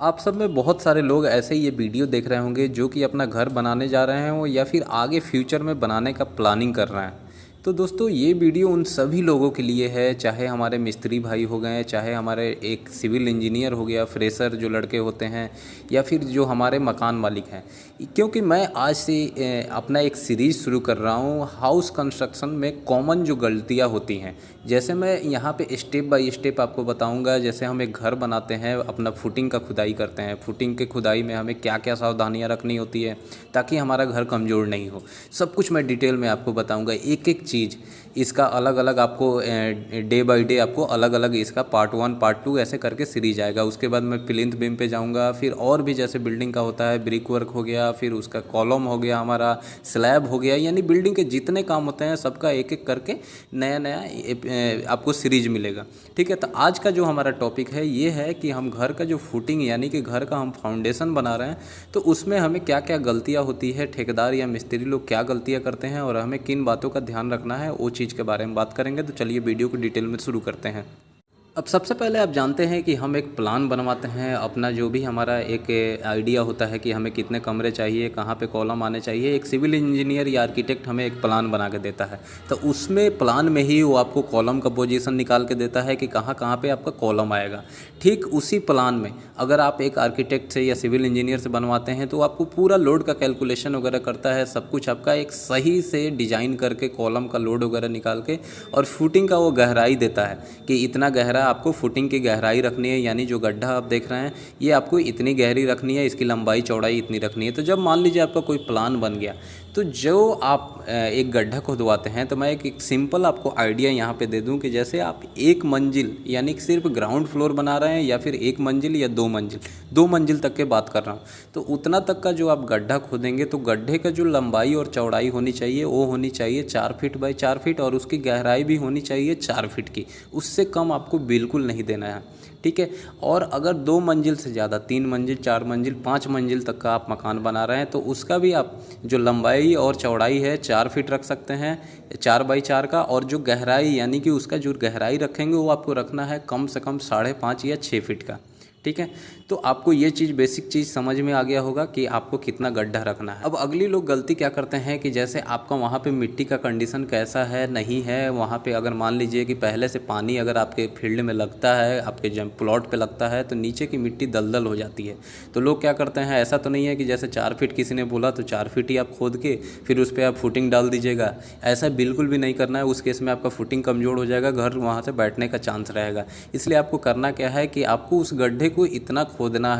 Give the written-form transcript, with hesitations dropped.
आप सब में बहुत सारे लोग ऐसे ही ये वीडियो देख रहे होंगे जो कि अपना घर बनाने जा रहे हों या फिर आगे फ्यूचर में बनाने का प्लानिंग कर रहे हैं। तो दोस्तों ये वीडियो उन सभी लोगों के लिए है, चाहे हमारे मिस्त्री भाई हो गए, चाहे हमारे एक सिविल इंजीनियर हो गया, फ्रेशर जो लड़के होते हैं, या फिर जो हमारे मकान मालिक हैं। क्योंकि मैं आज से अपना एक सीरीज़ शुरू कर रहा हूँ हाउस कंस्ट्रक्शन में कॉमन जो गलतियाँ होती हैं। जैसे मैं यहाँ पे स्टेप बाय स्टेप आपको बताऊँगा। जैसे हम एक घर बनाते हैं, अपना फुटिंग का खुदाई करते हैं, फुटिंग के खुदाई में हमें क्या क्या सावधानियाँ रखनी होती है ताकि हमारा घर कमज़ोर नहीं हो। सब कुछ मैं डिटेल में आपको बताऊँगा, एक एक चीज़ इसका अलग अलग आपको डे बाय डे आपको अलग अलग इसका पार्ट 1 पार्ट 2 ऐसे करके सीरीज आएगा। उसके बाद मैं प्लिंथ बीम पे जाऊंगा, फिर और भी जैसे बिल्डिंग का होता है, ब्रिक वर्क हो गया, फिर उसका कॉलम हो गया, हमारा स्लैब हो गया, यानी बिल्डिंग के जितने काम होते हैं सबका एक एक करके नया नया आपको सीरीज मिलेगा। ठीक है, तो आज का जो हमारा टॉपिक है ये है कि हम घर का जो फुटिंग यानी कि घर का हम फाउंडेशन बना रहे हैं तो उसमें हमें क्या क्या गलतियाँ होती है, ठेकेदार या मिस्त्री लोग क्या गलतियाँ करते हैं और हमें किन बातों का ध्यान रखना है, वो चीज़ के बारे में बात करेंगे। तो चलिए वीडियो को डिटेल में शुरू करते हैं। अब सबसे पहले आप जानते हैं कि हम एक प्लान बनवाते हैं अपना, जो भी हमारा एक आइडिया होता है कि हमें कितने कमरे चाहिए, कहाँ पे कॉलम आने चाहिए। एक सिविल इंजीनियर या आर्किटेक्ट हमें एक प्लान बना के देता है, तो उसमें प्लान में ही वो आपको कॉलम का पोजीशन निकाल के देता है कि कहाँ कहाँ पे आपका कॉलम आएगा। ठीक उसी प्लान में अगर आप एक आर्किटेक्ट से या सिविल इंजीनियर से बनवाते हैं तो आपको पूरा लोड का कैलकुलेशन वगैरह करता है, सब कुछ आपका एक सही से डिजाइन करके कॉलम का लोड वगैरह निकाल के, और फुटिंग का वो गहराई देता है कि इतना गहरा आपको फुटिंग की गहराई रखनी है, यानी जो गड्ढा आप देख रहे हैं ये आपको इतनी गहरी रखनी है, इसकी लंबाई चौड़ाई इतनी रखनी है। तो जब मान लीजिए आपका कोई प्लान बन गया तो जो आप एक गड्ढा खुदवाते हैं, तो मैं एक सिंपल आपको आइडिया यहाँ पे दे दूँ कि जैसे आप एक मंजिल यानी कि सिर्फ ग्राउंड फ्लोर बना रहे हैं या फिर एक मंजिल या दो मंजिल तक के बात कर रहा हूँ, तो उतना तक का जो आप गड्ढा खोदेंगे तो गड्ढे का जो लंबाई और चौड़ाई होनी चाहिए वो होनी चाहिए 4 फीट बाई 4 फीट, और उसकी गहराई भी होनी चाहिए 4 फीट की। उससे कम आपको बिल्कुल नहीं देना है। ठीक है, और अगर 2 मंजिल से ज़्यादा 3 मंजिल 4 मंजिल 5 मंजिल तक का आप मकान बना रहे हैं तो उसका भी आप जो लंबाई और चौड़ाई है 4 फीट रख सकते हैं, 4 बाई 4 का, और जो गहराई यानी कि उसका जो गहराई रखेंगे वो आपको रखना है कम से कम 5.5 या 6 फीट का। ठीक है, तो आपको ये चीज़ बेसिक चीज़ समझ में आ गया होगा कि आपको कितना गड्ढा रखना है। अब अगली लोग गलती क्या करते हैं कि जैसे आपका वहाँ पे मिट्टी का कंडीशन कैसा है नहीं है, वहाँ पे अगर मान लीजिए कि पहले से पानी अगर आपके फील्ड में लगता है, आपके जब प्लॉट पे लगता है तो नीचे की मिट्टी दलदल हो जाती है। तो लोग क्या करते हैं, ऐसा तो नहीं है कि जैसे 4 फीट किसी ने बोला तो 4 फीट ही आप खोद के फिर उस पर आप फुटिंग डाल दीजिएगा। ऐसा बिल्कुल भी नहीं करना है, उस केस में आपका फुटिंग कमज़ोर हो जाएगा, घर वहाँ से बैठने का चांस रहेगा। इसलिए आपको करना क्या है कि आपको उस गड्ढे को इतना खोदना